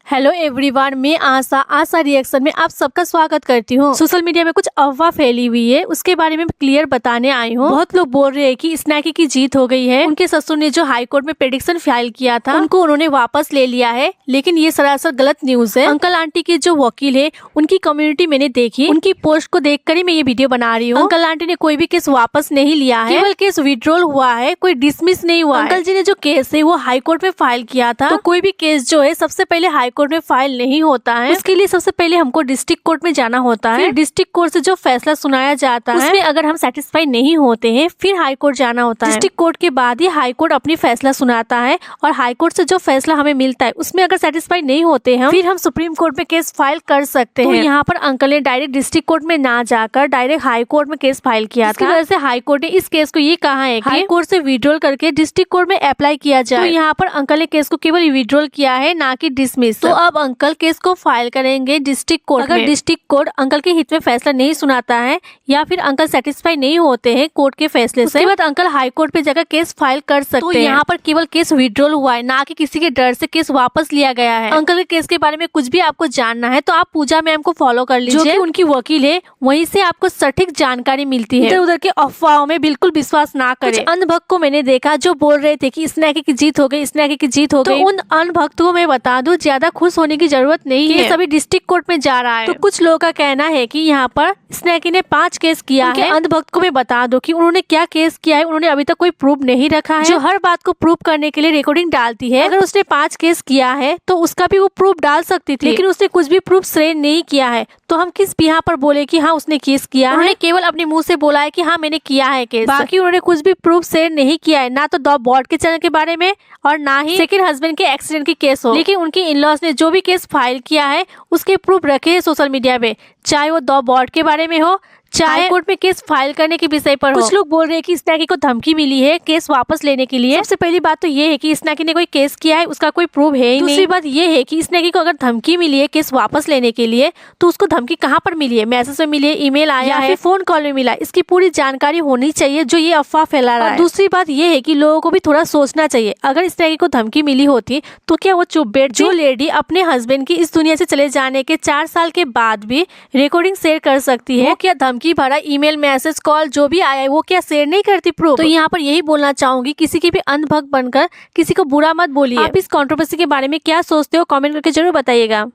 Hello everyone, मैं आशा reaction में आप सबका स्वागत करती हूँ। सोशल मीडिया में कुछ अफवाह फैली हुई है, उसके बारे में क्लियर बताने आई हूँ। बहुत लोग बोल रहे हैं कि स्नैकी की जीत हो गई है। उनके ससुर ने जो हाई कोर्ट में प्रेडिक्शन फाइल किया था उनको उन्होंने वापस ले लिया है, लेकिन ये सरासर गलत न्यूज है। अंकल आंटी के जो वकील है उनकी कम्युनिटी मैंने देखी, उनकी पोस्ट को देखकर ही मैं ये वीडियो बना रही हूँ। अंकल आंटी ने कोई भी केस वापस नहीं लिया है, केवल केस विड्रॉल हुआ है, कोई डिसमिस नहीं हुआ। अंकल जी ने जो केस है वो हाई कोर्ट में फाइल किया था। तो कोई भी केस जो है सबसे पहले हाई कोर्ट में फाइल नहीं होता है, उसके लिए सबसे पहले हमको डिस्ट्रिक्ट कोर्ट में जाना होता है। डिस्ट्रिक्ट कोर्ट से जो फैसला सुनाया जाता है उसमें अगर हम सेटिस्फाई नहीं होते हैं फिर हाई कोर्ट जाना होता है। डिस्ट्रिक्ट कोर्ट के बाद ही हाई कोर्ट अपनी फैसला सुनाता है और हाई कोर्ट से जो फैसला हमें मिलता है उसमें अगर सेटिस्फाई नहीं होते हैं फिर हम सुप्रीम कोर्ट में केस फाइल कर सकते हैं। यहाँ पर अंकल ने डायरेक्ट डिस्ट्रिक्ट कोर्ट में ना जाकर डायरेक्ट हाई कोर्ट में केस फाइल किया था। वजह से हाई कोर्ट ने इस केस को ये कहा है कि हाई कोर्ट से विड्रॉल करके डिस्ट्रिक्ट कोर्ट में अप्लाई किया जाए। तो यहाँ पर अंकल ने केस को केवल विड्रॉल किया है, ना कि डिसमिस। तो अब अंकल केस को फाइल करेंगे डिस्ट्रिक्ट कोर्ट। अगर डिस्ट्रिक्ट कोर्ट अंकल के हित में फैसला नहीं सुनाता है या फिर अंकल सेटिस्फाई नहीं होते हैं कोर्ट के फैसले से, उसके बाद अंकल हाई कोर्ट पे जाकर केस फाइल कर सकते हैं। यहाँ पर केवल केस विड्रॉल हुआ है, ना कि किसी के डर से केस वापस लिया गया है। अंकल के केस के बारे में कुछ भी आपको जानना है तो आप पूजा मैम को फॉलो कर लीजिए, जो कि उनकी वकील है, वहीं से आपको सटीक जानकारी मिलती है। इधर उधर के अफवाहों में बिल्कुल विश्वास ना करें। कुछ अंधभक्त को मैंने देखा जो बोल रहे थे कि स्नैकी की जीत हो गई, स्नैकी की जीत हो गई। तो उन अंधभक्तों को मैं बता दूं ज्यादा खुश होने की जरूरत नहीं है, सभी डिस्ट्रिक्ट कोर्ट में जा रहा है। तो कुछ लोगों का कहना है कि यहाँ पर स्नैकी ने 5 केस किया है। अंधभक्त को मैं बता दूं कि उन्होंने क्या केस किया है, उन्होंने अभी तक कोई प्रूफ नहीं रखा है, जो हर बात को प्रूफ करने के लिए रिकॉर्डिंग डालती है। अगर उसने 5 केस किया है तो उसका भी वो प्रूफ डाल सकती थी, लेकिन उसने कुछ भी प्रूफ शेयर नहीं किया है। तो हम किस यहाँ पर बोले कि हाँ उसने केस किया है? उन्होंने केवल अपने मुंह से बोला है कि हाँ मैंने किया है केस, बाकी उन्होंने कुछ भी प्रूफ शेयर नहीं किया है, ना तो द बॉट के चैनल के बारे में और ना ही सेकंड हस्बैंड के एक्सीडेंट की केस हो। लेकिन उनके इन-लॉज ने जो भी केस फाइल किया है उसके प्रूफ रखे हैं सोशल मीडिया पे, चाहे वो द बॉट के बारे में हो चाहे कोर्ट में केस फाइल करने के विषय पर हो। कुछ लोग बोल रहे हैं कि स्नैकी को धमकी मिली है केस वापस लेने के लिए। सबसे पहली बात तो ये है कि स्नैकी ने कोई केस किया है उसका कोई प्रूफ है ही नहीं। दूसरी बात ये है कि स्नैकी को अगर धमकी मिली है केस वापस लेने के लिए तो उसको धमकी कहाँ पर मिली है? मैसेज में मिली है, ईमेल आया है, फोन कॉल में मिला? इसकी पूरी जानकारी होनी चाहिए जो ये अफवाह फैला रहा है। दूसरी बात ये है कि लोगों को भी थोड़ा सोचना चाहिए, अगर स्नैकी को धमकी मिली होती तो क्या वो चुप बैठती? जो लेडी अपने हस्बैंड की इस दुनिया से चले जाने के 4 साल के बाद भी रिकॉर्डिंग शेयर कर सकती है, क्या धमकी भरा ईमेल मैसेज कॉल जो भी आया है वो क्या शेयर नहीं करती प्रूफ? तो यहाँ पर यही बोलना चाहूंगी, किसी की भी अंधभक्त बनकर किसी को बुरा मत बोलिए। आप इस कंट्रोवर्सी के बारे में क्या सोचते हो कमेंट करके जरूर बताइएगा।